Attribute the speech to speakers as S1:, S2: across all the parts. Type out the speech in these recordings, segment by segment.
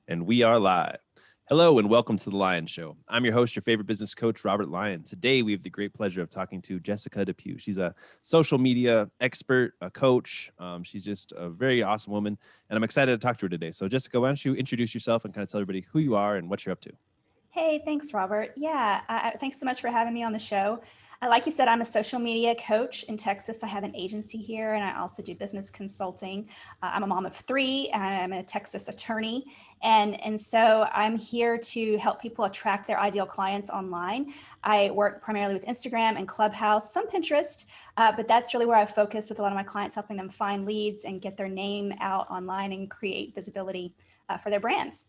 S1: And we are live. Hello and welcome to the Lyon Show. I'm your host, your favorite business coach, Robert Lyon. Today, we have the great pleasure of talking to Jessica Depew. She's a social media expert, a coach. She's just a very awesome woman, and I'm excited to talk to her today. So Jessica, why don't you introduce yourself and kind of tell everybody who you are and what you're up to?
S2: Hey, thanks, Robert. Yeah, thanks so much for having me on the show. Like you said, I'm a social media coach in Texas. I have an agency here, and I also do business consulting. I'm a mom of three. I'm a Texas attorney, and so I'm here to help people attract their ideal clients online. I work primarily with Instagram and Clubhouse, some Pinterest, but that's really where I focus with a lot of my clients, helping them find leads and get their name out online and create visibility for their brands.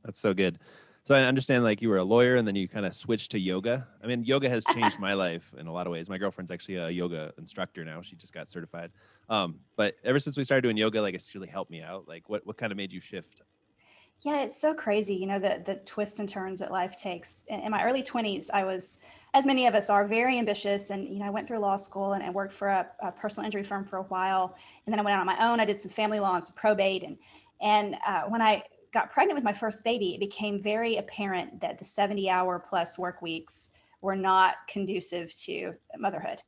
S1: That's so good. So I understand like you were a lawyer and then you kind of switched to yoga. I mean, yoga has changed my life in a lot of ways. My girlfriend's actually a yoga instructor now. She just got certified. But ever since we started doing yoga, like it's really helped me out. Like what kind of made you shift?
S2: Yeah, it's so crazy, the twists and turns that life takes. In my early 20s, I was, as many of us are, very ambitious. And, I went through law school and worked for a personal injury firm for a while. And then I went out on my own. I did some family law and some probate. And when I got pregnant with my first baby, it became very apparent that the 70-hour plus work weeks were not conducive to motherhood.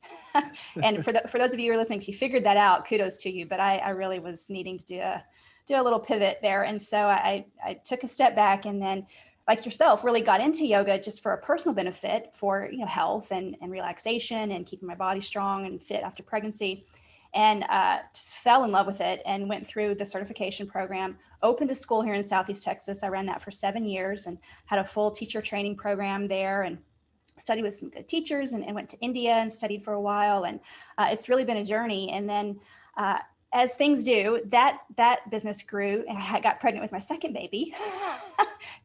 S2: And for those of you who are listening, if you figured that out, kudos to you. But I really was needing to do a little pivot there. And so I took a step back and then, like yourself, really got into yoga just for a personal benefit for health and relaxation and keeping my body strong and fit after pregnancy. And just fell in love with it and went through the certification program, opened a school here in Southeast Texas. I ran that for 7 years and had a full teacher training program there and studied with some good teachers and went to India and studied for a while. And it's really been a journey. And then as things do, that business grew. I got pregnant with my second baby.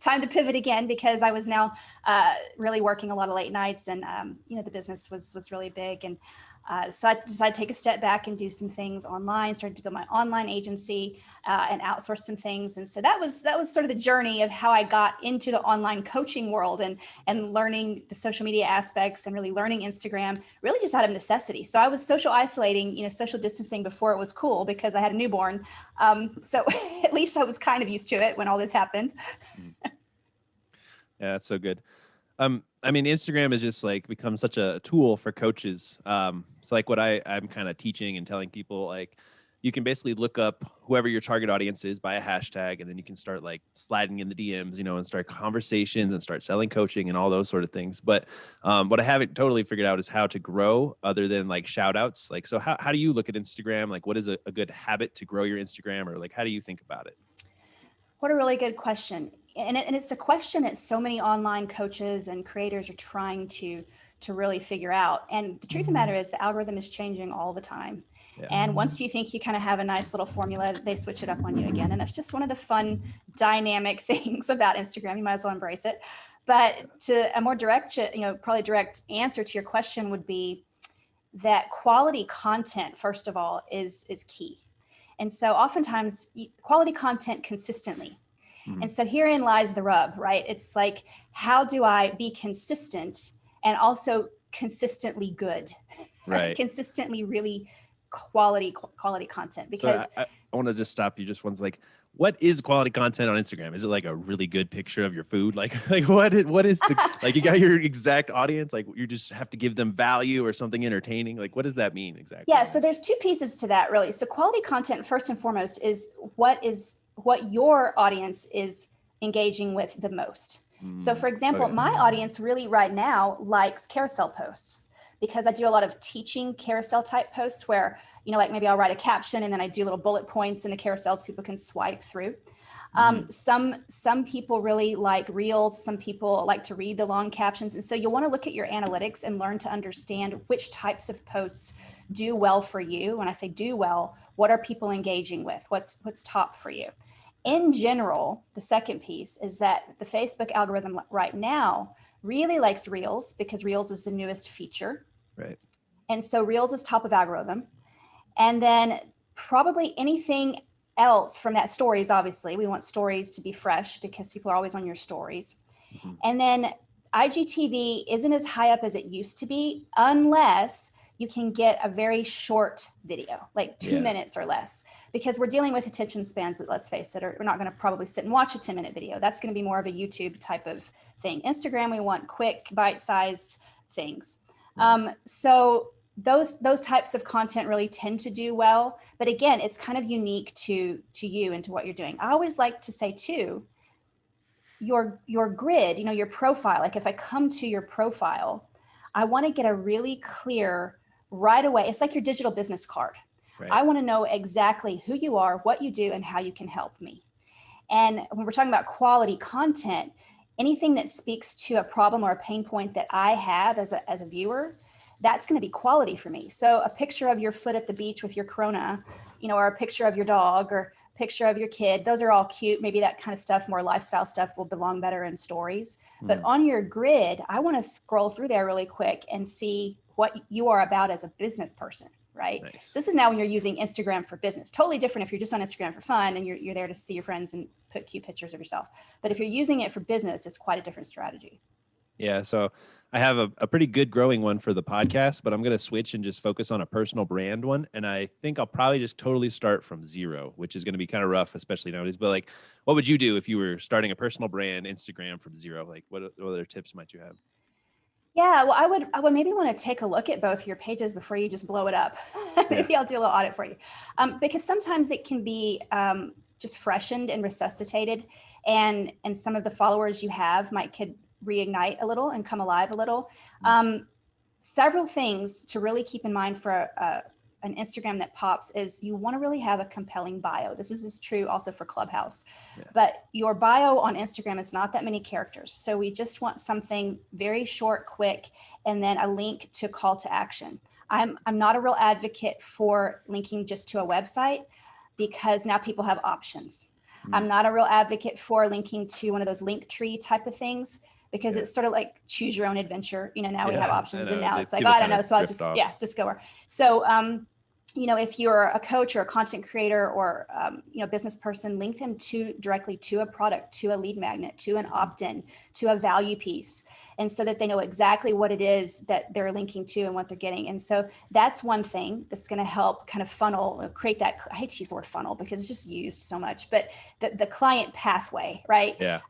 S2: Time to pivot again because I was now really working a lot of late nights and the business was really big. And so I decided to take a step back and do some things online, started to build my online agency and outsource some things. And so that was sort of the journey of how I got into the online coaching world and learning the social media aspects and really learning Instagram, really just out of necessity. So I was social isolating, social distancing before it was cool because I had a newborn. So at least I was kind of used to it when all this happened.
S1: Yeah, that's so good. I mean, Instagram has just like become such a tool for coaches. It's like what I'm kind of teaching and telling people, like you can basically look up whoever your target audience is by a hashtag, and then you can start like sliding in the DMs, and start conversations and start selling coaching and all those sort of things. But what I haven't totally figured out is how to grow other than like shout outs. Like, so how do you look at Instagram? Like, what is a good habit to grow your Instagram, or like, how do you think about it?
S2: What a really good question. And it's a question that so many online coaches and creators are trying to really figure out. And the truth of the matter is the algorithm is changing all the time. Yeah. And once you think you kind of have a nice little formula, they switch it up on you again. And that's just one of the fun, dynamic things about Instagram. You might as well embrace it. But to a more direct, probably direct answer to your question would be that quality content, first of all, is key. And so oftentimes quality content consistently. Mm-hmm. And so herein lies the rub, right? It's like, how do I be consistent and also consistently good, right? Consistently really quality content. Because
S1: so I want to just stop you just once. Like, what is quality content on Instagram? Is it like a really good picture of your food? Like what is the, like you got your exact audience? Like you just have to give them value or something entertaining. Like, what does that mean exactly?
S2: Yeah. So there's two pieces to that really. So quality content, first and foremost, is what your audience is engaging with the most. So for example, my audience really right now likes carousel posts because I do a lot of teaching carousel type posts where, like maybe I'll write a caption and then I do little bullet points in the carousels people can swipe through. Some people really like reels. Some people like to read the long captions. And so you'll want to look at your analytics and learn to understand which types of posts do well for you. When I say do well, what are people engaging with? What's top for you? In general, the second piece is that the Facebook algorithm right now really likes Reels because Reels is the newest feature.
S1: Right.
S2: And so Reels is top of algorithm. And then probably anything else from that stories, obviously. We want stories to be fresh because people are always on your stories. Mm-hmm. And then IGTV isn't as high up as it used to be unless you can get a very short video, like 2 minutes or less, because we're dealing with attention spans that, let's face it, we're not going to probably sit and watch a 10-minute video. That's going to be more of a YouTube type of thing. Instagram, we want quick, bite-sized things. So those types of content really tend to do well. But again, it's kind of unique to you and to what you're doing. I always like to say too, your grid, your profile, like if I come to your profile, I want to get a really clear right away. It's like your digital business card. Right. I want to know exactly who you are, what you do, and how you can help me. And when we're talking about quality content, anything that speaks to a problem or a pain point that I have as a viewer, that's going to be quality for me. So a picture of your foot at the beach with your Corona, or a picture of your dog or picture of your kid, those are all cute. Maybe that kind of stuff, more lifestyle stuff, will belong better in stories. But on your grid, I want to scroll through there really quick and see what you are about as a business person, right? Nice. So this is now when you're using Instagram for business. Totally different if you're just on Instagram for fun and you're there to see your friends and put cute pictures of yourself. But if you're using it for business, it's quite a different strategy.
S1: Yeah. So I have a pretty good growing one for the podcast, but I'm going to switch and just focus on a personal brand one. And I think I'll probably just totally start from zero, which is going to be kind of rough, especially nowadays. But like, what would you do if you were starting a personal brand Instagram from zero? Like what other tips might you have?
S2: Yeah, well, I would maybe want to take a look at both your pages before you just blow it up. Maybe I'll do a little audit for you. Because sometimes it can be just freshened and resuscitated, and some of the followers you have could reignite a little and come alive a little. Several things to really keep in mind for an Instagram that pops is you want to really have a compelling bio. This is true also for Clubhouse, but your bio on Instagram is not that many characters. So we just want something very short, quick, and then a link to call to action. I'm not a real advocate for linking just to a website because now people have options. I'm not a real advocate for linking to one of those link tree type of things because it's sort of like choose your own adventure. Now we have options and now it's like, I don't know. So I'll just go where. So, if you're a coach or a content creator or, business person, link them directly to a product, to a lead magnet, to an opt-in, to a value piece. And so that they know exactly what it is that they're linking to and what they're getting. And so that's one thing that's going to help kind of create that. I hate to use the word funnel because it's just used so much, but the client pathway, right? Yeah.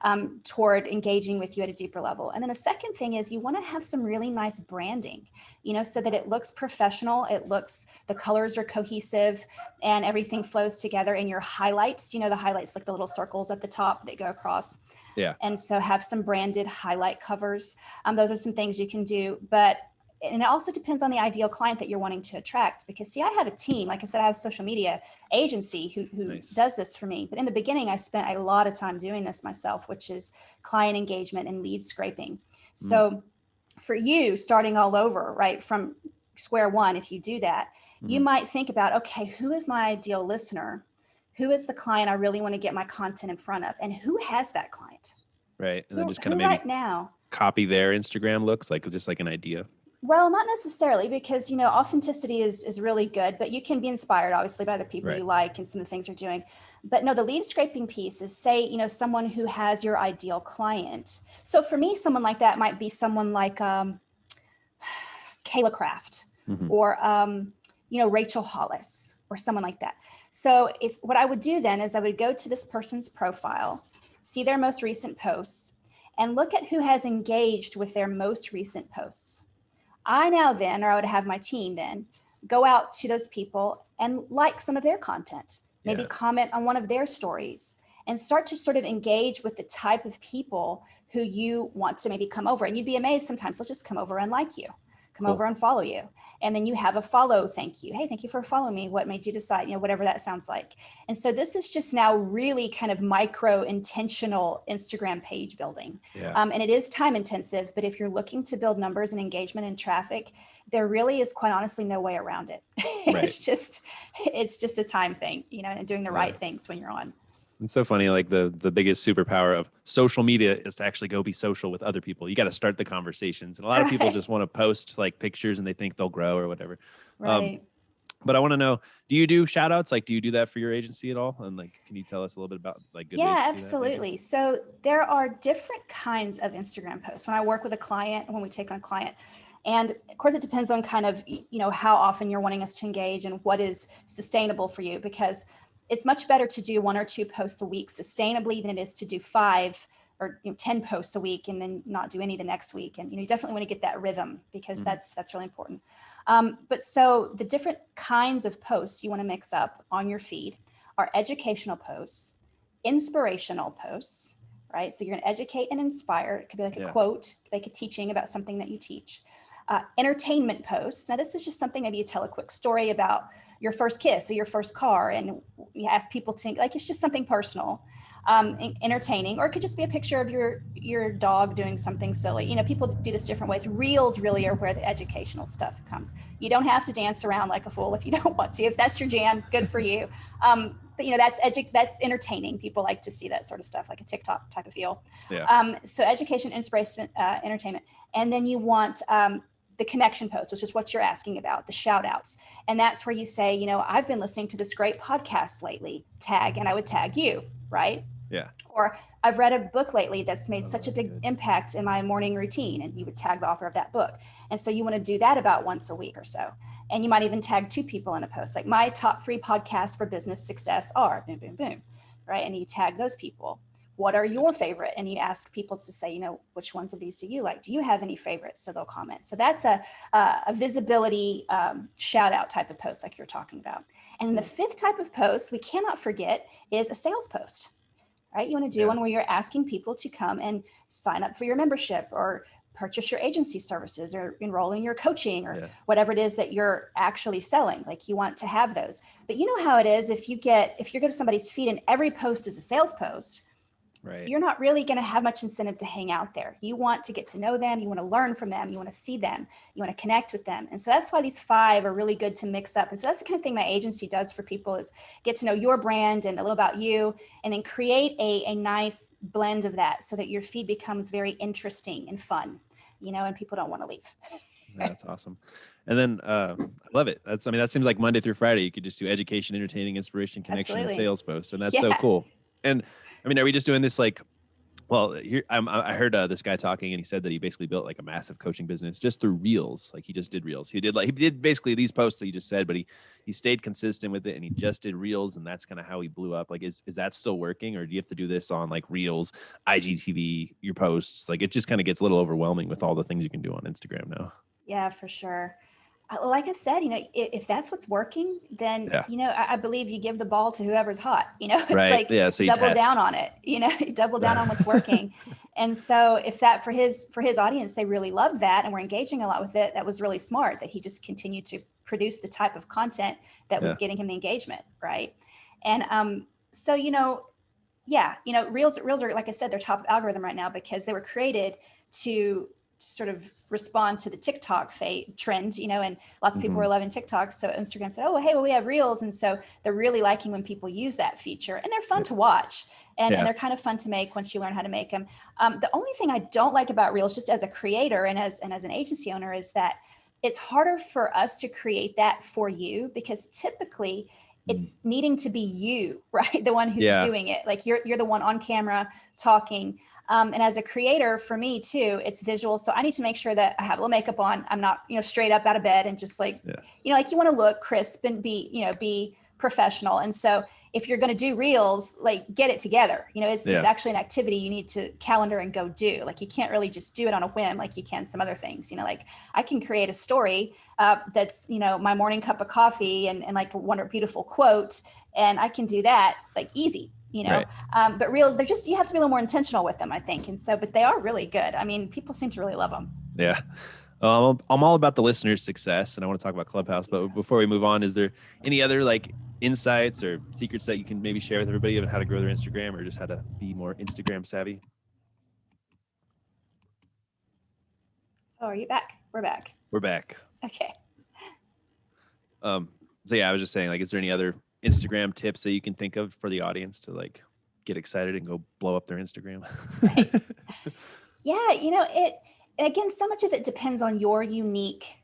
S2: Toward engaging with you at a deeper level. And then the second thing is you want to have some really nice branding, so that it looks professional. The colors are cohesive and everything flows together. And your highlights, the highlights, like the little circles at the top that go across. Yeah. And so have some branded highlight covers. Those are some things you can do, and it also depends on the ideal client that you're wanting to attract, because I have a team, like I said, I have a social media agency who does this for me. But in the beginning, I spent a lot of time doing this myself, which is client engagement and lead scraping. So for you starting all over, right, from square one, if you do that, you might think about, okay, who is my ideal listener? Who is the client I really want to get my content in front of? And who has that client?
S1: Right. And then just kind of maybe
S2: right now
S1: copy their Instagram looks like, just like an idea.
S2: Well, not necessarily, because, authenticity is really good, but you can be inspired, obviously, by the people you like and some of the things you're doing. But no, the lead scraping piece is, say, someone who has your ideal client. So for me, someone like that might be someone like Kayla Craft or, Rachel Hollis or someone like that. So what I would do then is I would go to this person's profile, see their most recent posts, and look at who has engaged with their most recent posts. I would have my team then go out to those people and like some of their content, maybe comment on one of their stories, and start to sort of engage with the type of people who you want to maybe come over. And you'd be amazed sometimes, they'll just come over and like you, come over and follow you. And then you have a follow, thank you. Hey, thank you for following me. What made you decide, whatever that sounds like. And so this is just now really kind of micro intentional Instagram page building. Yeah. And it is time intensive, but if you're looking to build numbers and engagement and traffic, there really is quite honestly no way around it. It's just a time thing, and doing the right things when you're on.
S1: It's so funny. Like the biggest superpower of social media is to actually go be social with other people. You got to start the conversations. And a lot of people just want to post like pictures and they think they'll grow or whatever.
S2: Right.
S1: But I want to know, do you do shout outs? Like, do you do that for your agency at all? And like, can you tell us a little bit about like good ways to do that?
S2: Absolutely. So there are different kinds of Instagram posts. When I work with a client, when we take on a client, And of course, it depends on kind of, how often you're wanting us to engage and what is sustainable for you, because it's much better to do 1 or 2 posts a week sustainably than it is to do 5 or 10 posts a week and then not do any the next week. And you definitely want to get that rhythm, because that's really important. But so the different kinds of posts you want to mix up on your feed are educational posts, inspirational posts, right? So you're going to educate and inspire. It could be like a quote, like a teaching about something that you teach. Entertainment posts. Now, this is just something, maybe you tell a quick story about your first kiss or your first car, and you ask people to, like, it's just something personal, entertaining, or it could just be a picture of your dog doing something silly. People do this different ways. Reels really are where the educational stuff comes. You don't have to dance around like a fool if you don't want to. If that's your jam, good for you. But that's entertaining. People like to see that sort of stuff, like a TikTok type of feel. So education, inspiration, entertainment. And then you want the connection post, which is what you're asking about, the shout outs. And that's where you say, I've been listening to this great podcast lately, tag, and I would tag you, right?
S1: Yeah.
S2: Or I've read a book lately that's made such a big impact in my morning routine, and you would tag the author of that book. And so you want to do that about once a week or so. And you might even tag 2 people in a post, like my top 3 podcasts for business success are boom, boom, boom, right? And you tag those people. What are your favorite? And you ask people to say, which ones of these do you like? Do you have any favorites? So they'll comment. So that's a visibility shout out type of post, like you're talking about. And the 5th type of post we cannot forget is a sales post, right? You want to do one where you're asking people to come and sign up for your membership, or purchase your agency services, or enroll in your coaching, or whatever it is that you're actually selling. Like, you want to have those. But you know how it is, if you go to somebody's feed and every post is a sales post,
S1: right,
S2: you're not really going to have much incentive to hang out there. You want to get to know them. You want to learn from them. You want to see them. You want to connect with them. And so that's why these 5 are really good to mix up. And so that's the kind of thing my agency does for people, is get to know your brand and a little about you, and then create a nice blend of that so that your feed becomes very interesting and fun, and people don't want to leave.
S1: That's awesome. And then I love it. That seems like Monday through Friday. You could just do education, entertaining, inspiration, connection, and sales posts. And that's so cool. And are we just doing this like, well, here I heard this guy talking, and he said that he basically built like a massive coaching business just through Reels. Like, he just did Reels. He did basically these posts that he just said, but he stayed consistent with it, and he just did Reels, and that's kind of how he blew up. Like, is that still working, or do you have to do this on like Reels, IGTV, your posts? Like, it just kind of gets a little overwhelming with all the things you can do on Instagram now.
S2: Yeah, for sure. Like I said, if that's what's working, then, I believe you give the ball to whoever's hot, it's
S1: right.
S2: like,
S1: so
S2: double down on it, double down on what's working. And so if that for his audience, they really loved that and were engaging a lot with it, that was really smart, that he just continued to produce the type of content that was getting him the engagement. Right. And so, Reels are, like I said, they're top of algorithm right now, because they were created to sort of respond to the TikTok trend, and lots of people were loving TikTok. So Instagram said, oh, hey, well, we have Reels. And so they're really liking when people use that feature, and they're fun to watch, and they're kind of fun to make once you learn how to make them. The only thing I don't like about Reels, just as a creator and as an agency owner, is that it's harder for us to create that for you, because typically it's needing to be you, right? The one who's doing it. Like, you're the one on camera talking. And as a creator, for me too, it's visual. So I need to make sure that I have a little makeup on. I'm not, straight up out of bed and just like, like, you want to look crisp and be professional. And so if you're going to do Reels, like, get it together. It's actually an activity you need to calendar and go do. Like, you can't really just do it on a whim like you can some other things. Like, I can create a story that's, my morning cup of coffee and like one beautiful quote, and I can do that like easy. But Reels, you have to be a little more intentional with them, I think. And so, but they are really good. People seem to really love them.
S1: Yeah. I'm all about the listener's success, and I want to talk about Clubhouse. But before we move on, is there any other like insights or secrets that you can maybe share with everybody about how to grow their Instagram, or just how to be more Instagram savvy?
S2: Oh, are you back? We're back.
S1: We're back.
S2: Okay.
S1: So I was just saying, like, is there any other Instagram tips that you can think of for the audience to like get excited and go blow up their Instagram?
S2: Right. Again, so much of it depends on your unique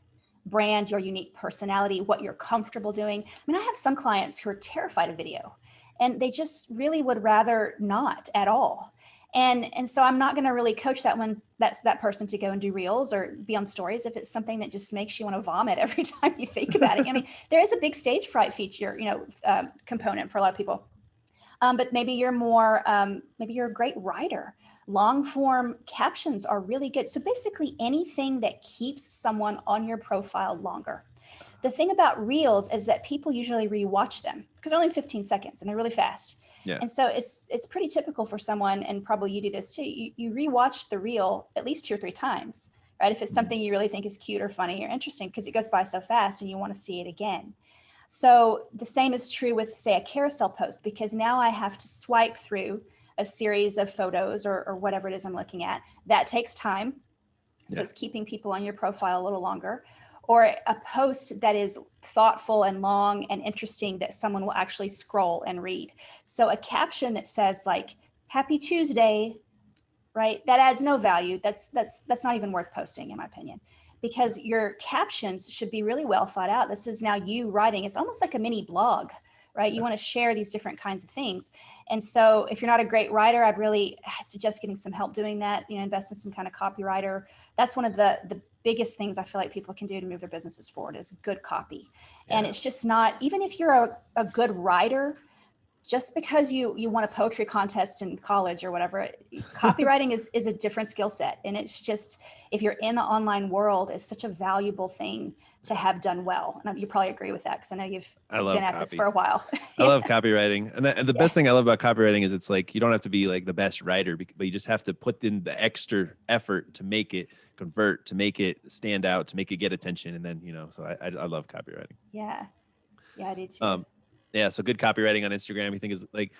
S2: brand, your unique personality, what you're comfortable doing. I have some clients who are terrified of video, and they just really would rather not at all. And so I'm not going to really coach that person to go and do reels or be on stories if it's something that just makes you want to vomit every time you think about it. I mean, there is a big stage fright feature, component for a lot of people. But maybe you're maybe you're a great writer. Long form captions are really good. So basically anything that keeps someone on your profile longer. The thing about reels is that people usually rewatch them because they're only 15 seconds and they're really fast.
S1: Yeah.
S2: And so it's pretty typical for someone, and probably you do this too. You rewatch the reel at least 2 or 3 times, right? If it's something you really think is cute or funny or interesting, because it goes by so fast and you want to see it again. So the same is true with, say, a carousel post, because now I have to swipe through a series of photos or whatever it is I'm looking at. That takes time. So it's keeping people on your profile a little longer. Or a post that is thoughtful and long and interesting that someone will actually scroll and read. So a caption that says like, "Happy Tuesday," right? That adds no value. That's not even worth posting, in my opinion, because your captions should be really well thought out. This is now you writing. It's almost like a mini blog, right? You want to share these different kinds of things. And so if you're not a great writer, I'd really suggest getting some help doing that, invest in some kind of copywriter. That's one of the biggest things I feel like people can do to move their businesses forward is good copy. Yeah. And it's just not, even if you're a good writer, just because you won a poetry contest in college or whatever, copywriting is a different skill set. And it's just, if you're in the online world, it's such a valuable thing to have done well. And you probably agree with that, because I know you've been at this for a while.
S1: I love copywriting. And the best thing I love about copywriting is it's like, you don't have to be like the best writer, but you just have to put in the extra effort to make it convert, to make it stand out, to make it get attention. And then, so I love copywriting.
S2: Yeah. Yeah, I do too.
S1: Yeah. So good copywriting on Instagram, you think is like,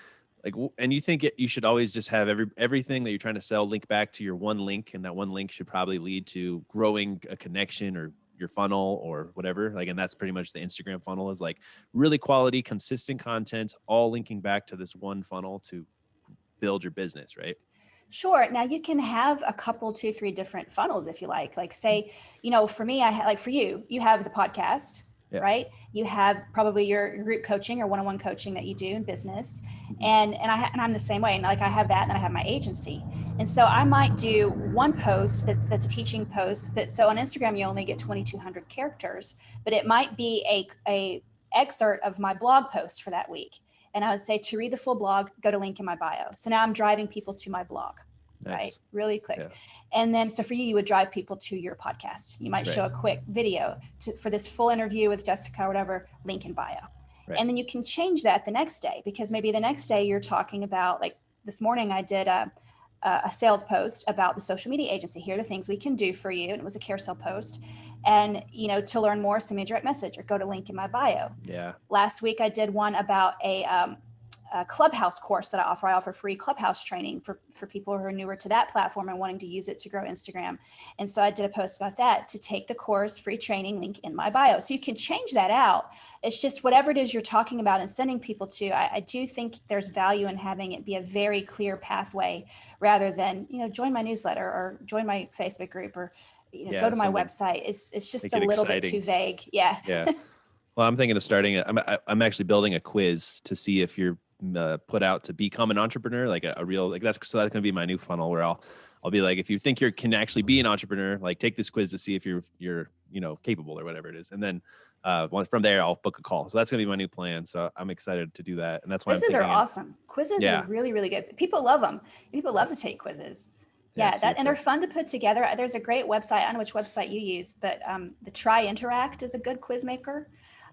S1: and you think you should always just have everything that you're trying to sell link back to your one link. And that one link should probably lead to growing a connection or your funnel or whatever. And that's pretty much the Instagram funnel, is like really quality, consistent content, all linking back to this one funnel to build your business, right?
S2: Sure. Now you can have a couple, 2, 3 different funnels if you like. Like say, for me, for you have the podcast. Yeah. Right? You have probably your group coaching or one-on-one coaching that you do in business. And I'm the same way. And I have that, and then I have my agency. And so I might do one post that's a teaching post, but so on Instagram, you only get 2,200 characters, but it might be a excerpt of my blog post for that week. And I would say, to read the full blog, go to link in my bio. So now I'm driving people to my blog. Nice. Right? Really quick. Yeah. And then, so for you would drive people to your podcast. You might show a quick video for this full interview with Jessica or whatever, link in bio. Right. And then you can change that the next day, because maybe the next day you're talking about, like this morning I did a sales post about the social media agency. Here are the things we can do for you. And it was a carousel post. And, to learn more, send me a direct message or go to link in my bio. Yeah. Last week I did one about a Clubhouse course that I offer. I offer free Clubhouse training for people who are newer to that platform and wanting to use it to grow Instagram. And so I did a post about that, to take the course, free training, link in my bio. So you can change that out. It's just whatever it is you're talking about and sending people to. I do think there's value in having it be a very clear pathway, rather than, Join my newsletter or join my Facebook group or, go to my website. It's just a little bit too vague. Yeah.
S1: Yeah. Well, I'm thinking of starting I'm actually building a quiz to see if you're put out to become an entrepreneur, like a real, that's going to be my new funnel, where I'll be like, if you think you can actually be an entrepreneur, take this quiz to see if you're capable or whatever it is. And then from there, I'll book a call. So that's going to be my new plan. So I'm excited to do that. And that's why
S2: quizzes are awesome. Quizzes are really, really good. People love them. People love to take quizzes. Yeah, and they're fun to put together. There's a great website. I don't know which website you use, but the Try Interact is a good quiz maker.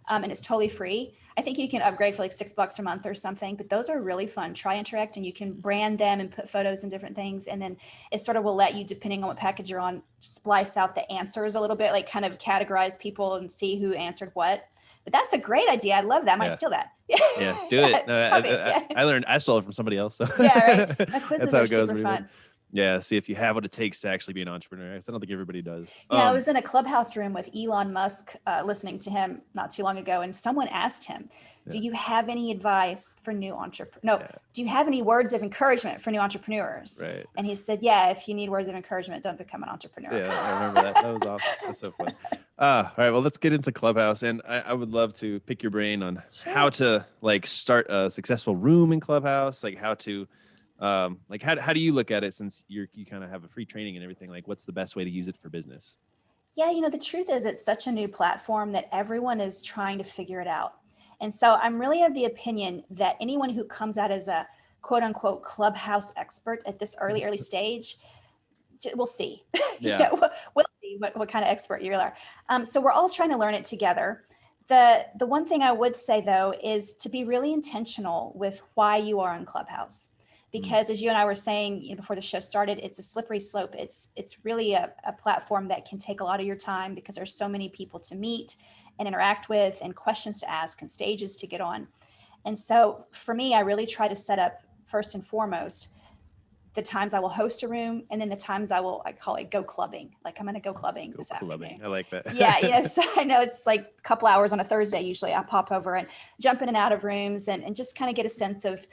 S2: And it's totally free. I think you can upgrade for like $6 a month or something, but those are really fun. Try Interact, and you can brand them and put photos and different things. And then it sort of will let you, depending on what package you're on, splice out the answers a little bit, like kind of categorize people and see who answered what. But that's a great idea. I love that. I might steal that.
S1: Yeah, do it. No, I stole it from somebody else. So.
S2: Yeah, right. My quizzes are super fun.
S1: Yeah, see if you have what it takes to actually be an entrepreneur. I don't think everybody does.
S2: Yeah, I was in a Clubhouse room with Elon Musk, listening to him not too long ago, and someone asked him, do you have any advice for new entrepreneurs? Do you have any words of encouragement for new entrepreneurs? Right. And he said, if you need words of encouragement, don't become an entrepreneur.
S1: Yeah, I remember that. That was awesome. That's so funny. All right, well, let's get into Clubhouse. And I would love to pick your brain on how to start a successful room in Clubhouse, how to Like how do you look at it, since you kind of have a free training and everything? Like, what's the best way to use it for business?
S2: Yeah, the truth is it's such a new platform that everyone is trying to figure it out. And so I'm really of the opinion that anyone who comes out as a quote unquote Clubhouse expert at this early stage, we'll see.
S1: Yeah.
S2: We'll see what kind of expert you are. So we're all trying to learn it together. The one thing I would say though is to be really intentional with why you are on Clubhouse, because as you and I were saying before the show started, it's a slippery slope. It's really a platform that can take a lot of your time because there's so many people to meet and interact with, and questions to ask, and stages to get on. And so for me, I really try to set up first and foremost the times I will host a room, and then the times I call it go clubbing. Like I'm going to go clubbing this afternoon.
S1: I like that.
S2: Yeah. So I know it's like a couple hours on a Thursday. Usually I pop over and jump in and out of rooms and just kind of get a sense of,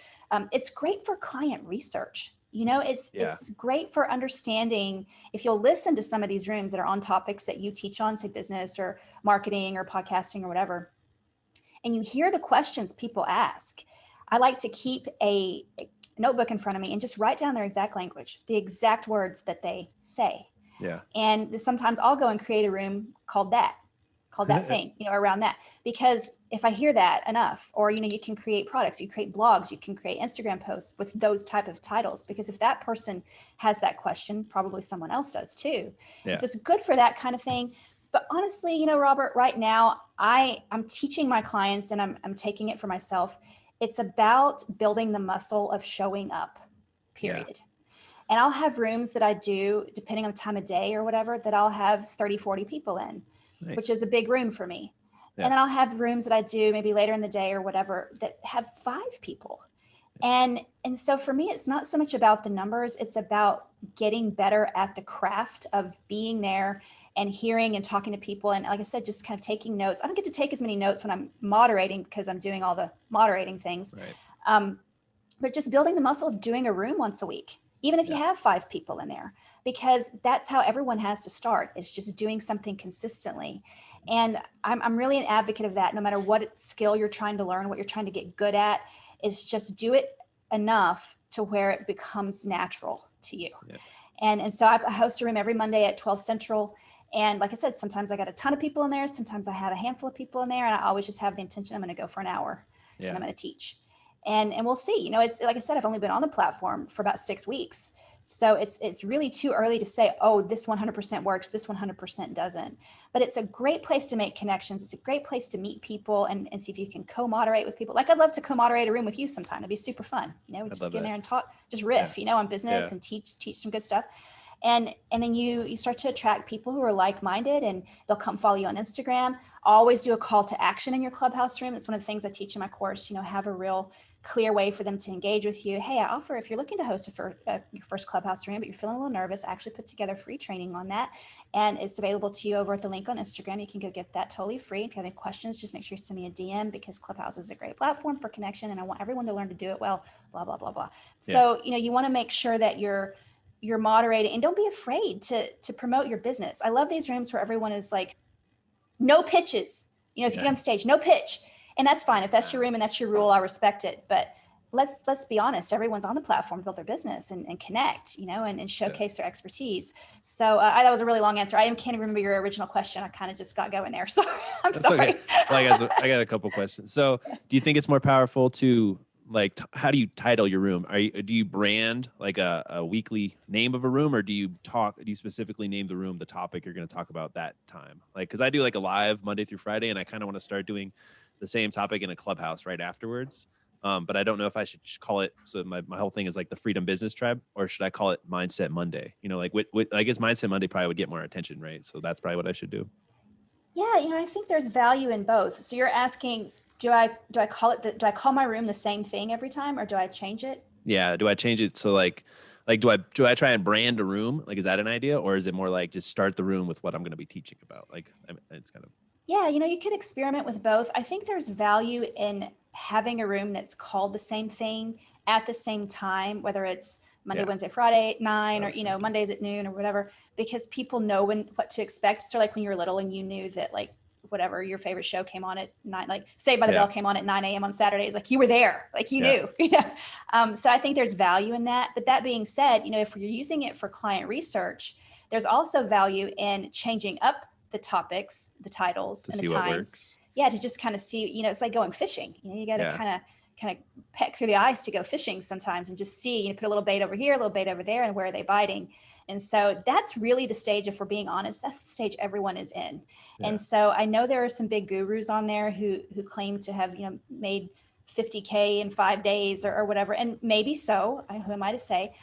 S2: it's great for client research. It's great for understanding. If you'll listen to some of these rooms that are on topics that you teach on, say business or marketing or podcasting or whatever, and you hear the questions people ask, I like to keep a notebook in front of me and just write down their exact language, the exact words that they say.
S1: Yeah.
S2: And sometimes I'll go and create a room called that thing, around that. Because if I hear that enough, or, you can create products, you create blogs, you can create Instagram posts with those type of titles, because if that person has that question, probably someone else does too.
S1: Yeah.
S2: So it's good for that kind of thing. But honestly, Robert, right now I'm teaching my clients, and I'm taking it for myself. It's about building the muscle of showing up, period. Yeah. And I'll have rooms that I do, depending on the time of day or whatever, that I'll have 30, 40 people in, nice. Which is a big room for me. Yeah. And then I'll have rooms that I do maybe later in the day or whatever that have 5 people. And so for me, it's not so much about the numbers. It's about getting better at the craft of being there and hearing and talking to people. And like I said, just kind of taking notes. I don't get to take as many notes when I'm moderating because I'm doing all the moderating things. Right. But just building the muscle of doing a room once a week, even if you have 5 people in there, because that's how everyone has to start. It's just doing something consistently. And I'm really an advocate of that. No matter what skill you're trying to learn, what you're trying to get good at, is just do it enough to where it becomes natural to you. Yeah. And so I host a room every Monday at 12 Central. And like I said, sometimes I got a ton of people in there. Sometimes I have a handful of people in there, and I always just have the intention I'm going to go for an hour and I'm going to teach. And we'll see. It's like I said, I've only been on the platform for about 6 weeks. So it's really too early to say, oh, this 100% works, this 100% doesn't. But it's a great place to make connections. It's a great place to meet people and see if you can co-moderate with people. Like I'd love to co-moderate a room with you sometime. It'd be super fun. We just get in there and talk, just riff, on business and teach some good stuff. And then you start to attract people who are like-minded, and they'll come follow you on Instagram. Always do a call to action in your Clubhouse room. It's one of the things I teach in my course, have a real clear way for them to engage with you. Hey, I offer, if you're looking to host your first Clubhouse room, but you're feeling a little nervous, I actually put together free training on that. And it's available to you over at the link on Instagram. You can go get that totally free. If you have any questions, just make sure you send me a DM, because Clubhouse is a great platform for connection, and I want everyone to learn to do it well, blah, blah, blah, blah. Yeah. So, you want to make sure that you're moderating, and don't be afraid to promote your business. I love these rooms where everyone is like, no pitches. If you get on stage, no pitch. And that's fine. If that's your room and that's your rule, I respect it. But let's be honest. Everyone's on the platform to build their business and connect, and showcase their expertise. So that was a really long answer. I can't even remember your original question. I kind of just got going there. So I'm sorry.
S1: Okay. Well, I got a couple questions. So do you think it's more powerful to how do you title your room? Do you brand like a weekly name of a room, or do you specifically name the room, the topic you're going to talk about that time? Cause I do like a live Monday through Friday, and I kind of want to start doing the same topic in a Clubhouse right afterwards. But I don't know if I should call it. So my whole thing is like the Freedom Business Tribe, or should I call it Mindset Monday? I guess Mindset Monday probably would get more attention, right? So that's probably what I should do.
S2: Yeah. I think there's value in both. So you're asking, do I call my room the same thing every time, or do I change it?
S1: Yeah. Do I change it? So do I try and brand a room? Is that an idea, or is it more like just start the room with what I'm going to be teaching about? It's kind of. Yeah.
S2: You could experiment with both. I think there's value in having a room that's called the same thing at the same time, whether it's Monday, Wednesday, Friday at 9, or, Mondays at noon or whatever, because people know what to expect. So like when you were little and you knew that whatever your favorite show came on at 9, like Saved by the
S1: Yeah.
S2: Bell came on at 9 a.m. on Saturdays. Like you were there, like you knew, So I think there's value in that. But that being said, if you're using it for client research, there's also value in changing up the topics, the titles,
S1: To
S2: and
S1: see
S2: the
S1: what
S2: times.
S1: works.
S2: Yeah, to just kind of see, it's like going fishing. You got to kind of peck through the ice to go fishing sometimes and just see, put a little bait over here, a little bait over there, and where are they biting? And so that's really the stage, if we're being honest, that's the stage everyone is in.
S1: Yeah.
S2: And so I know there are some big gurus on there who claim to have, made 50K in 5 days or whatever. And maybe so, who am I to say?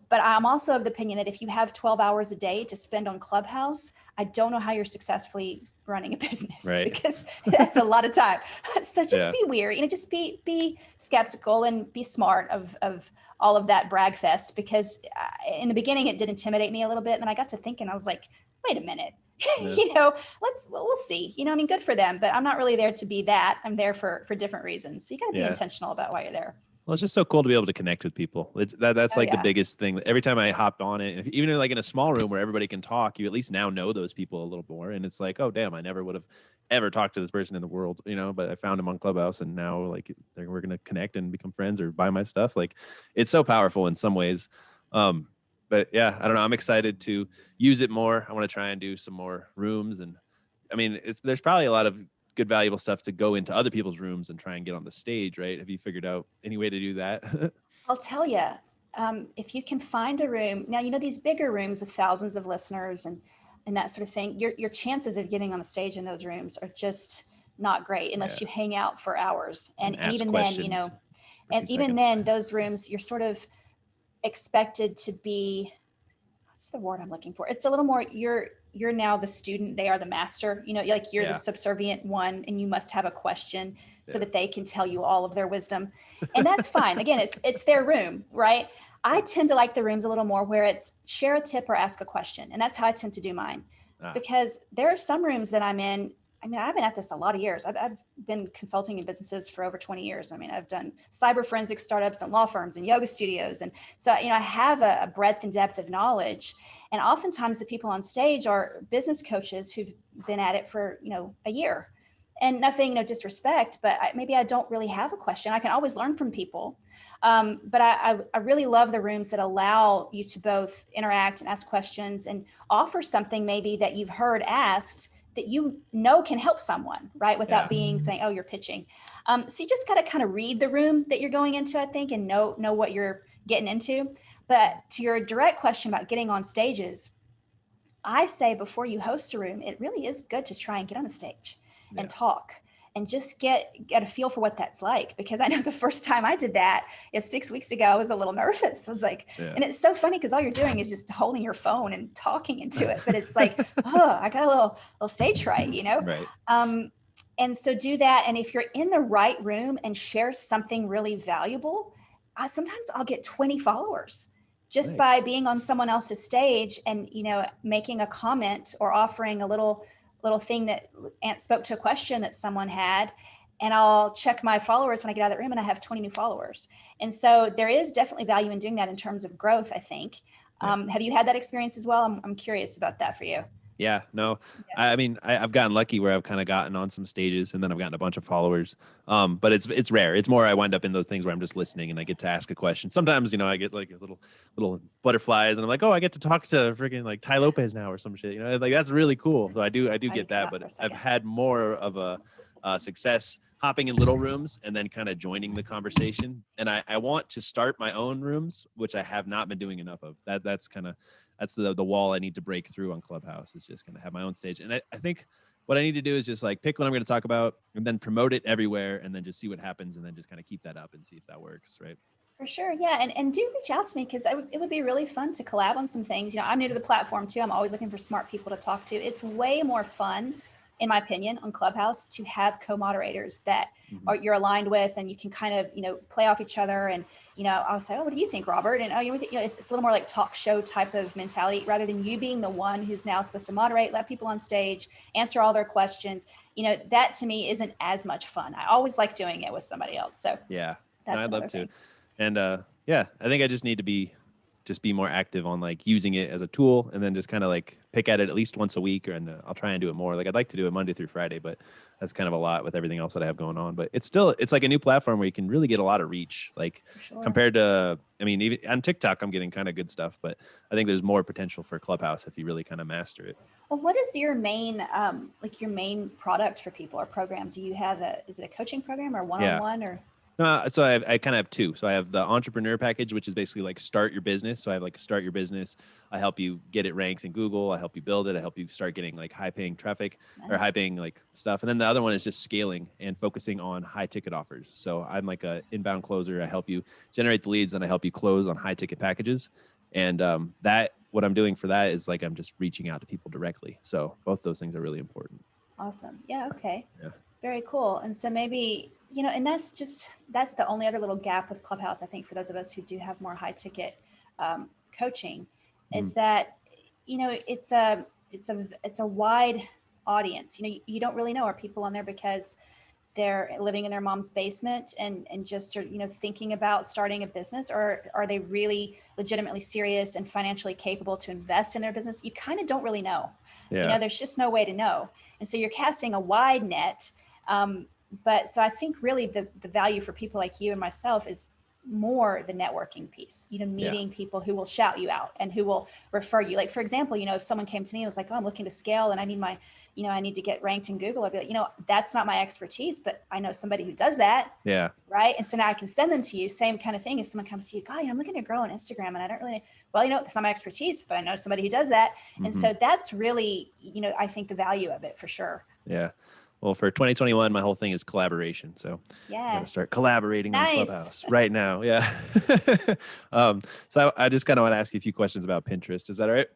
S2: But I'm also of the opinion that if you have 12 hours a day to spend on Clubhouse, I don't know how you're successfully running a business, because that's a lot of time. So just be weary, just be skeptical and be smart of all of that brag fest, because in the beginning it did intimidate me a little bit. And then I got to thinking, I was like, wait a minute, we'll see, good for them, but I'm not really there to be that. I'm there for different reasons. So you got to be intentional about why you're there.
S1: Well, it's just so cool to be able to connect with people. That's the biggest thing. Every time I hop on it, even like in a small room where everybody can talk, you at least now know those people a little more. And it's like, oh, damn, I never would have ever talked to this person in the world, but I found him on Clubhouse, and now like we're going to connect and become friends or buy my stuff. Like, it's so powerful in some ways. But yeah, I don't know. I'm excited to use it more. I want to try and do some more rooms. And I mean, there's probably a lot of good, valuable stuff to go into other people's rooms and try and get on the stage, right? Have you figured out any way to do that?
S2: I'll tell you, if you can find a room now, these bigger rooms with thousands of listeners and that sort of thing, your chances of getting on the stage in those rooms are just not great unless you hang out for hours. And even then, and even then, those rooms, you're sort of expected to be, what's the word I'm looking for? It's a little more, you're now the student, they are the master, like you're the subservient one, and you must have a question so that they can tell you all of their wisdom. And that's fine. Again, it's their room, right? I tend to like the rooms a little more where it's share a tip or ask a question. And that's how I tend to do mine. Because there are some rooms that I'm in. I mean, I've been at this a lot of years. I've been consulting in businesses for over 20 years. I mean, I've done cyber forensic startups and law firms and yoga studios. And so, I have a breadth and depth of knowledge. And oftentimes the people on stage are business coaches who've been at it for, a year. And nothing, no disrespect, but maybe I don't really have a question. I can always learn from people. But I really love the rooms that allow you to both interact and ask questions and offer something maybe that you've heard asked that can help someone, right? Without saying, oh, you're pitching. So you just got to kind of read the room that you're going into, I think, and know what you're getting into. But to your direct question about getting on stages, I say before you host a room, it really is good to try and get on a stage and talk and just get a feel for what that's like. Because I know the first time I did that, 6 weeks ago, I was a little nervous. I was like, and it's so funny because all you're doing is just holding your phone and talking into it. But it's like, oh, I got a little stage fright,
S1: Right.
S2: And so do that. And if you're in the right room and share something really valuable, sometimes I'll get 20 followers just by being on someone else's stage and, making a comment or offering a little thing that spoke to a question that someone had. And I'll check my followers when I get out of the room and I have 20 new followers. And so there is definitely value in doing that in terms of growth, I think. Have you had that experience as well? I'm curious about that for you.
S1: Yeah, no, I mean, I've gotten lucky where I've kind of gotten on some stages and then I've gotten a bunch of followers. But it's rare. It's more I wind up in those things where I'm just listening and I get to ask a question. Sometimes, I get like a little butterflies and I'm like, oh, I get to talk to freaking like Ty Lopez now or some shit. Like that's really cool. So I do get that, but I've had more of a success hopping in little rooms and then kind of joining the conversation. And I want to start my own rooms, which I have not been doing enough of. That's the wall I need to break through on Clubhouse, is just going to have my own stage. And I think what I need to do is just like pick what I'm going to talk about and then promote it everywhere and then just see what happens and then just kind of keep that up and see if that works. Right.
S2: For sure. Yeah. And do reach out to me because it would be really fun to collab on some things. I'm new to the platform too. I'm always looking for smart people to talk to. It's way more fun, in my opinion, on Clubhouse to have co-moderators that you're aligned with, and you can kind of, play off each other. And, I'll say, oh, what do you think, Robert? And it's a little more like talk show type of mentality rather than you being the one who's now supposed to moderate, let people on stage, answer all their questions. That to me isn't as much fun. I always like doing it with somebody else. So
S1: yeah,
S2: that's
S1: I'd love to.
S2: thing.
S1: And I think I just need to be just be more active on like using it as a tool, and then just kind of like pick at it at least once a week, and I'll try and do it more. Like I'd like to do it Monday through Friday, but that's kind of a lot with everything else that I have going on. But it's like a new platform where you can really get a lot of reach, like compared to, I mean, even on TikTok, I'm getting kind of good stuff, but I think there's more potential for Clubhouse if you really kind of master it.
S2: Well, what is your main, like your main product for people or program? Do you have is it a coaching program or one-on-one or?
S1: So I kind of have two. So I have the entrepreneur package, which is basically like start your business. So I have like start your business. I help you get it ranked in Google. I help you build it. I help you start getting like high paying traffic or high paying like stuff. And then the other one is just scaling and focusing on high ticket offers. So I'm like a inbound closer. I help you generate the leads and I help you close on high ticket packages. And what I'm doing for that is like, I'm just reaching out to people directly. So both those things are really important.
S2: Awesome. Yeah. Okay.
S1: Yeah.
S2: Very cool. And so maybe, and that's the only other little gap with Clubhouse, I think, for those of us who do have more high ticket coaching, is that, it's a wide audience. You don't really know, are people on there because they're living in their mom's basement and just are, thinking about starting a business, or are they really legitimately serious and financially capable to invest in their business? You kind of don't really know.
S1: Yeah.
S2: There's just no way to know. And so you're casting a wide net. But so I think really the value for people like you and myself is more the networking piece, meeting people who will shout you out and who will refer you. Like, for example, if someone came to me and was like, oh, I'm looking to scale and I need I need to get ranked in Google. I'd be like, that's not my expertise, but I know somebody who does that.
S1: Yeah.
S2: Right. And so now I can send them to you. Same kind of thing. If someone comes to you, God, I'm looking to grow on Instagram and I don't really, that's not my expertise, but I know somebody who does that. And so that's really, I think the value of it for sure.
S1: Yeah. Well, for 2021, my whole thing is collaboration. So I'm going to start collaborating on Clubhouse right now. Yeah. So I just kind of want to ask you a few questions about Pinterest. Is that all right?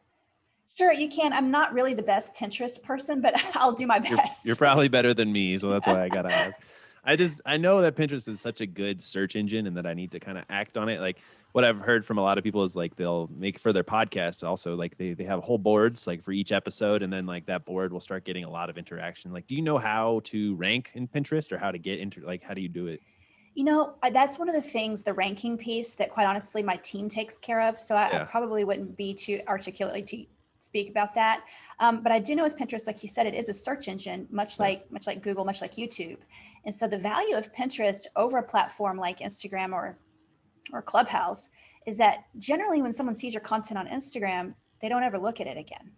S2: Sure, you can. I'm not really the best Pinterest person, but I'll do my best.
S1: You're probably better than me. So that's why I got to ask. I know that Pinterest is such a good search engine and that I need to kind of act on it. Like what I've heard from a lot of people is like they'll make for their podcasts also, like they have whole boards like for each episode, and then like that board will start getting a lot of interaction. Like, do you know how to rank in Pinterest or how to get into, like, how do you do it?
S2: That's one of the things, the ranking piece, that quite honestly my team takes care of. So I probably wouldn't be too articulately to speak about that. But I do know with Pinterest, like you said, it is a search engine, much like Google, much like YouTube. And so the value of Pinterest over a platform like Instagram or Clubhouse is that generally when someone sees your content on Instagram, they don't ever look at it again.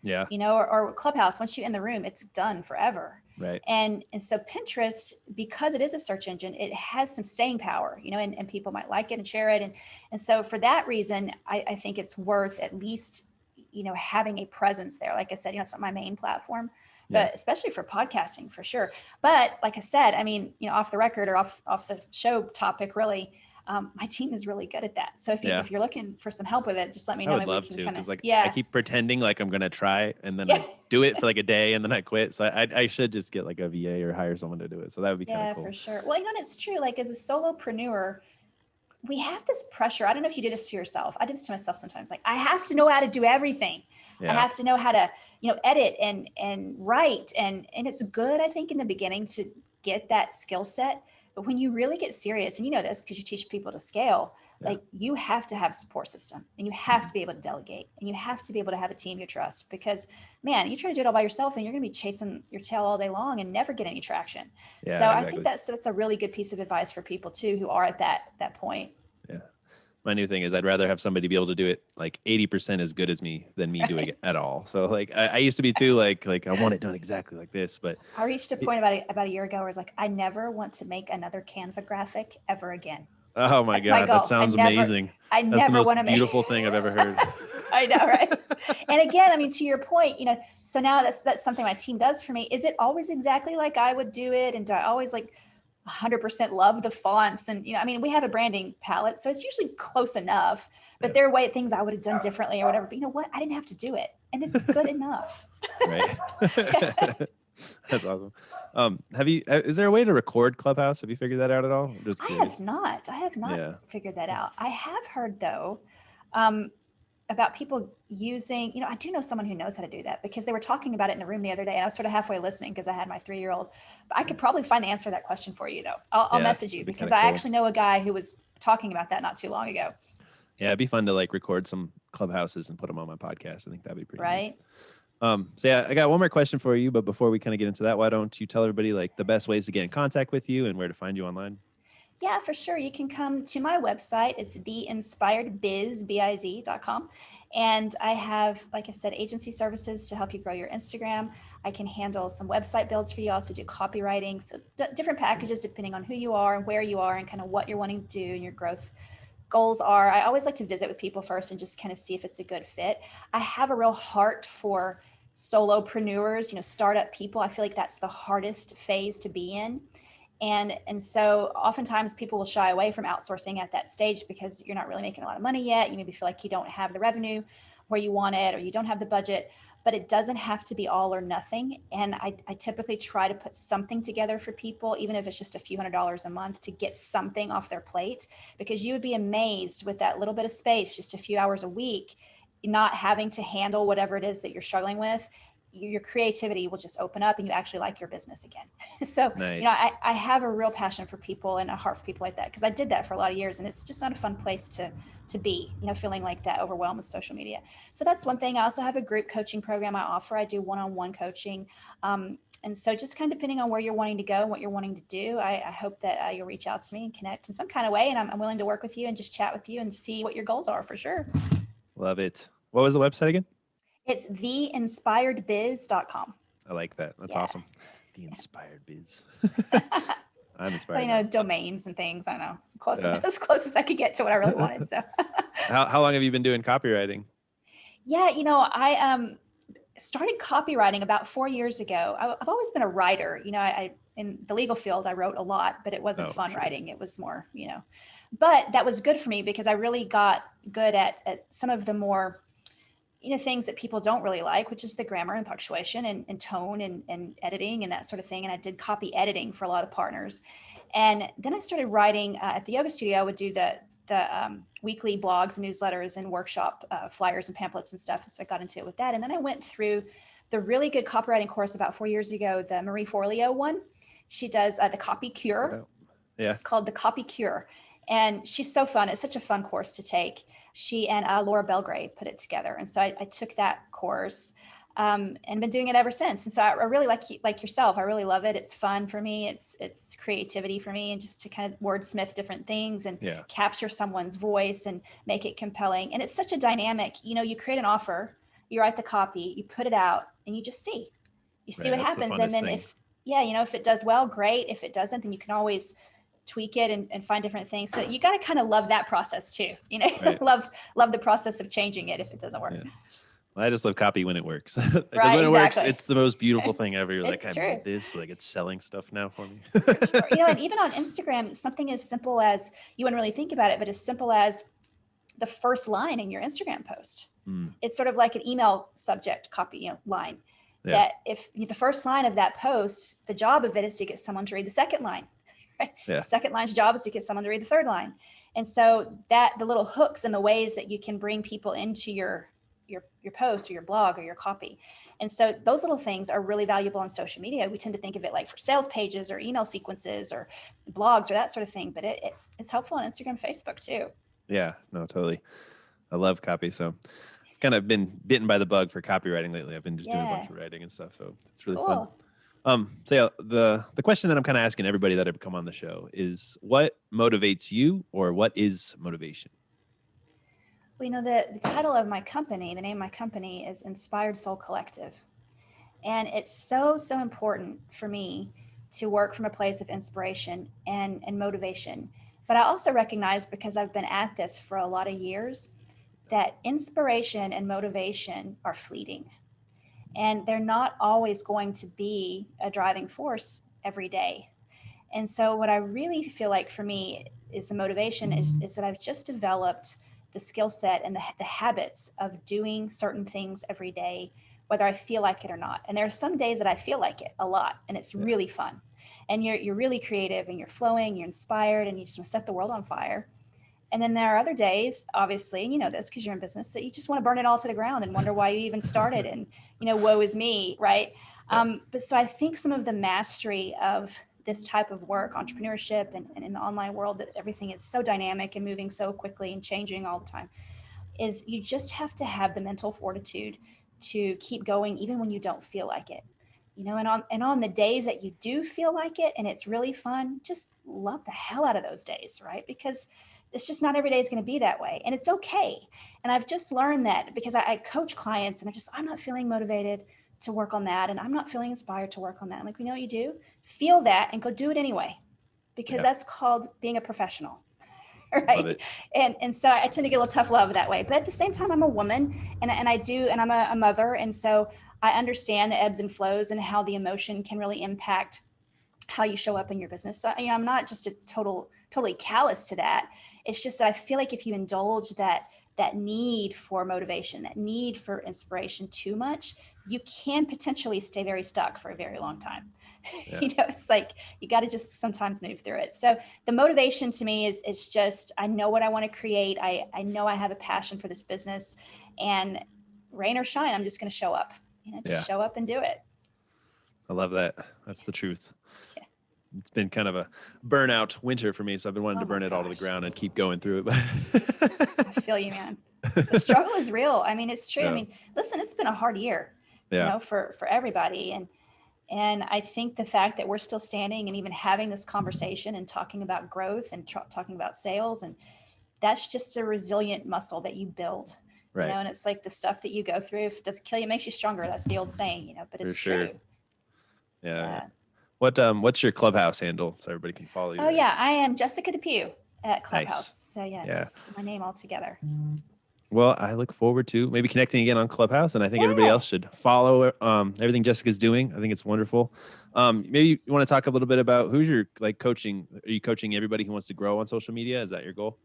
S1: Yeah.
S2: Or Clubhouse, once you're in the room, it's done forever.
S1: Right.
S2: And so Pinterest, because it is a search engine, it has some staying power, and people might like it and share it. And so for that reason, I think it's worth at least, having a presence there. Like I said, it's not my main platform, but especially for podcasting for sure. But like I said, I mean, off the record or off the show topic, really, my team is really good at that. So if you're looking for some help with it, just let me know.
S1: I would love to, because I keep pretending like I'm going to try, and then I do it for like a day and then I quit. So I should just get like a VA or hire someone to do it. So that would be kind of cool.
S2: Yeah, for sure. Well, it's true. Like as a solopreneur, we have this pressure. I don't know if you do this to yourself. I do this to myself sometimes. Like I have to know how to do everything. I have to know how to, edit and write. And it's good, I think, in the beginning to get that skill set. But when you really get serious, and you know this because you teach people to scale, like you have to have a support system, and you have to be able to delegate, and you have to be able to have a team you trust, because man, you try to do it all by yourself and you're going to be chasing your tail all day long and never get any traction. So exactly. I think that's a really good piece of advice for people too, who are at that point.
S1: Yeah. My new thing is I'd rather have somebody be able to do it like 80% as good as me than me doing it at all. So like I used to be too like I want it done exactly like this, but
S2: I reached a point about a year ago where I was like, I never want to make another Canva graphic ever again.
S1: Oh my God, that sounds amazing.
S2: I never want to make
S1: beautiful thing I've ever heard.
S2: I know, right? And again, I mean, to your point, so now that's something my team does for me. Is it always exactly like I would do it? And do I always 100% love the fonts? And, we have a branding palette, so it's usually close enough, but there are things I would have done differently or whatever. But you know what? I didn't have to do it, and it's good enough.
S1: Right. That's awesome. Is there a way to record Clubhouse? Have you figured that out at all?
S2: I have not figured that out. I have heard though, about people using, I do know someone who knows how to do that, because they were talking about it in a room the other day, and I was sort of halfway listening because I had my 3-year-old, but I could probably find the answer to that question for you. I'll message you, because I actually know a guy who was talking about that not too long ago.
S1: Yeah, it'd be fun to like record some Clubhouses and put them on my podcast. I think that'd be pretty neat.
S2: Right.
S1: So yeah, I got one more question for you, but before we kind of get into that, why don't you tell everybody like the best ways to get in contact with you and where to find you online?
S2: Yeah, for sure. You can come to my website. It's theinspiredbiz.com. And I have, like I said, agency services to help you grow your Instagram. I can handle some website builds for you. I also do copywriting. So different packages depending on who you are and where you are and kind of what you're wanting to do and your growth goals are. I always like to visit with people first and just kind of see if it's a good fit. I have a real heart for solopreneurs, startup people. I feel like that's the hardest phase to be in. And so oftentimes people will shy away from outsourcing at that stage because you're not really making a lot of money yet. You maybe feel like you don't have the revenue where you want it, or you don't have the budget, but it doesn't have to be all or nothing. And I typically try to put something together for people, even if it's just a few $100s a month, to get something off their plate, because you would be amazed with that little bit of space, just a few hours a week, not having to handle whatever it is that you're struggling with. Your creativity will just open up and you actually like your business again. So,
S1: Nice.
S2: I have a real passion for people and a heart for people like that, because I did that for a lot of years, and it's just not a fun place to be, feeling like that overwhelmed with social media. So that's one thing. I also have a group coaching program I offer. I do one-on-one coaching. And so just kind of depending on where you're wanting to go and what you're wanting to do, I hope that you'll reach out to me and connect in some kind of way. And I'm willing to work with you and just chat with you and see what your goals are, for sure.
S1: Love it. What was the website again?
S2: It's theinspiredbiz.com.
S1: I like that. That's awesome. The Inspired Biz. I'm inspired.
S2: Well, domains and things. I don't know. As close as I could get to what I really wanted. So
S1: how long have you been doing copywriting?
S2: Yeah, I started copywriting about 4 years ago. I've always been a writer. I in the legal field, I wrote a lot, but it wasn't fun writing. It was more, but that was good for me because I really got good at some of the more things that people don't really like, which is the grammar and punctuation and tone and editing and that sort of thing. And I did copy editing for a lot of partners. And then I started writing at the yoga studio. I would do the weekly blogs and newsletters and workshop flyers and pamphlets and stuff. So I got into it with that. And then I went through the really good copywriting course about 4 years ago, the Marie Forleo one. She does the Copy Cure. Yeah. It's called the Copy Cure. And she's so fun. It's such a fun course to take. She and Laura Belgrave put it together. And so I took that course and been doing it ever since. And so I really like yourself. I really love it. It's fun for me. It's creativity for me, and just to kind of wordsmith different things and capture someone's voice and make it compelling. And it's such a dynamic, you create an offer, you write the copy, you put it out, and you just see what happens. And then if it does well, great. If it doesn't, then you can always tweak it and find different things. So you got to kind of love that process too. Right. love the process of changing it if it doesn't work. Yeah.
S1: Well, I just love copy when it works. Because when it works, it's the most beautiful thing ever. You're like, I made this, like it's selling stuff now for me.
S2: Sure. And even on Instagram, something as simple as, you wouldn't really think about it, but as simple as the first line in your Instagram post. It's sort of like an email subject copy, line. Yeah. That if the first line of that post, the job of it is to get someone to read the second line. Yeah. The second line's job is to get someone to read the third line. And so that the little hooks and the ways that you can bring people into your post or your blog or your copy. And so those little things are really valuable on social media. We tend to think of it like for sales pages or email sequences or blogs or that sort of thing, but it's helpful on Instagram, Facebook too.
S1: Yeah, no, totally. I love copy. So kind of been bitten by the bug for copywriting lately. I've been just doing a bunch of writing and stuff. So it's really fun. So yeah, the question that I'm kind of asking everybody that have come on the show is, what motivates you, or what is motivation?
S2: Well, the title of my company, the name of my company is Inspired Soul Collective. And it's so important for me to work from a place of inspiration and motivation. But I also recognize, because I've been at this for a lot of years, that inspiration and motivation are fleeting. And they're not always going to be a driving force every day. And so what I really feel like for me is the motivation is that I've just developed the skill set and the habits of doing certain things every day, whether I feel like it or not. And there are some days that I feel like it a lot, and it's really fun. And you're really creative and you're flowing, you're inspired, and you just want to set the world on fire. And then there are other days, obviously, and you know this because you're in business, that you just want to burn it all to the ground and wonder why you even started, and woe is me, right? But so I think some of the mastery of this type of work, entrepreneurship and in the online world, that everything is so dynamic and moving so quickly and changing all the time, is you just have to have the mental fortitude to keep going even when you don't feel like it. And on the days that you do feel like it and it's really fun, just love the hell out of those days, right? Because it's just not every day is going to be that way, and it's okay. And I've just learned that because I coach clients and I'm not feeling motivated to work on that, and I'm not feeling inspired to work on that. I'm like, you know what you do? Feel that and go do it anyway, because that's called being a professional. Right. And so I tend to get a little tough love that way. But at the same time, I'm a woman and I'm a mother. And so I understand the ebbs and flows and how the emotion can really impact how you show up in your business. So, I'm not just totally callous to that. It's just that I feel like if you indulge that need for motivation, that need for inspiration too much, you can potentially stay very stuck for a very long time. Yeah. It's like, you got to just sometimes move through it. So the motivation to me is just, I know what I want to create. I know I have a passion for this business, and rain or shine, I'm just going to show up, show up and do it.
S1: I love that. That's the truth. Yeah. It's been kind of a burnout winter for me. So I've been wanting to burn it all to the ground and keep going through it.
S2: I feel you, man. The struggle is real. I mean, it's true. Yeah. I mean, listen, it's been a hard year, for everybody. And I think the fact that we're still standing and even having this conversation and talking about growth and talking about sales, and that's just a resilient muscle that you build,
S1: right.
S2: And it's like the stuff that you go through, if it doesn't kill you, it makes you stronger. That's the old saying, but it's true.
S1: Yeah. What's your Clubhouse handle so everybody can follow you?
S2: Oh, yeah. I am Jessica Depew at Clubhouse.
S1: Nice.
S2: So just my name all together.
S1: Well, I look forward to maybe connecting again on Clubhouse, and I think everybody else should follow everything Jessica's doing. I think it's wonderful. Maybe you want to talk a little bit about who's your coaching. Are you coaching everybody who wants to grow on social media? Is that your goal?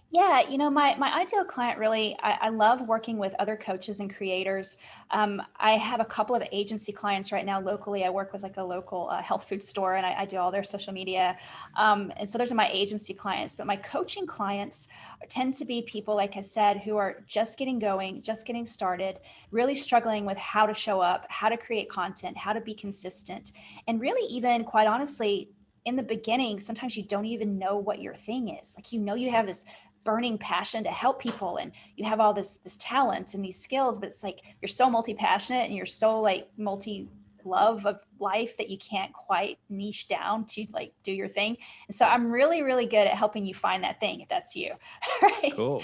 S2: Yeah, my ideal client really, I love working with other coaches and creators. I have a couple of agency clients right now locally. I work with like a local health food store, and I do all their social media. And so those are my agency clients. But my coaching clients tend to be people, like I said, who are just getting going, just getting started, really struggling with how to show up, how to create content, how to be consistent. And really, even quite honestly, in the beginning, sometimes you don't even know what your thing is. Like, you have this burning passion to help people, and you have all this talent and these skills, but it's like you're so multi-passionate and you're so like multi-love of life that you can't quite niche down to like do your thing. And so I'm really, really good at helping you find that thing, if that's you. Right?
S1: Cool.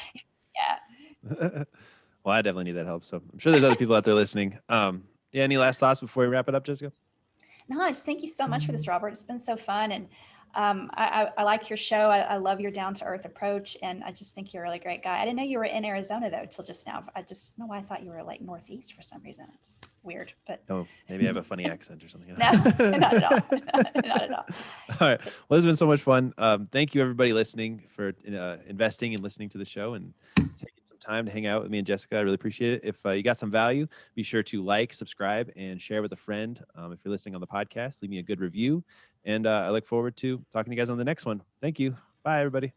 S2: Yeah.
S1: Well, I definitely need that help. So I'm sure there's other people out there listening. Any last thoughts before we wrap it up, Jessica?
S2: No, just thank you so much for this, Robert. It's been so fun. And I like your show. I love your down-to-earth approach, and I just think you're a really great guy. I didn't know you were in Arizona though till just now. I just know why I thought you were like Northeast for some reason. It's weird, but
S1: maybe I have a funny accent or something.
S2: No, not at all. Not at all.
S1: All right. Well, it's been so much fun. Thank you everybody listening for investing and listening to the show and taking some time to hang out with me and Jessica. I really appreciate it. If you got some value, be sure to like, subscribe, and share with a friend. If you're listening on the podcast, leave me a good review. And I look forward to talking to you guys on the next one. Thank you. Bye, everybody.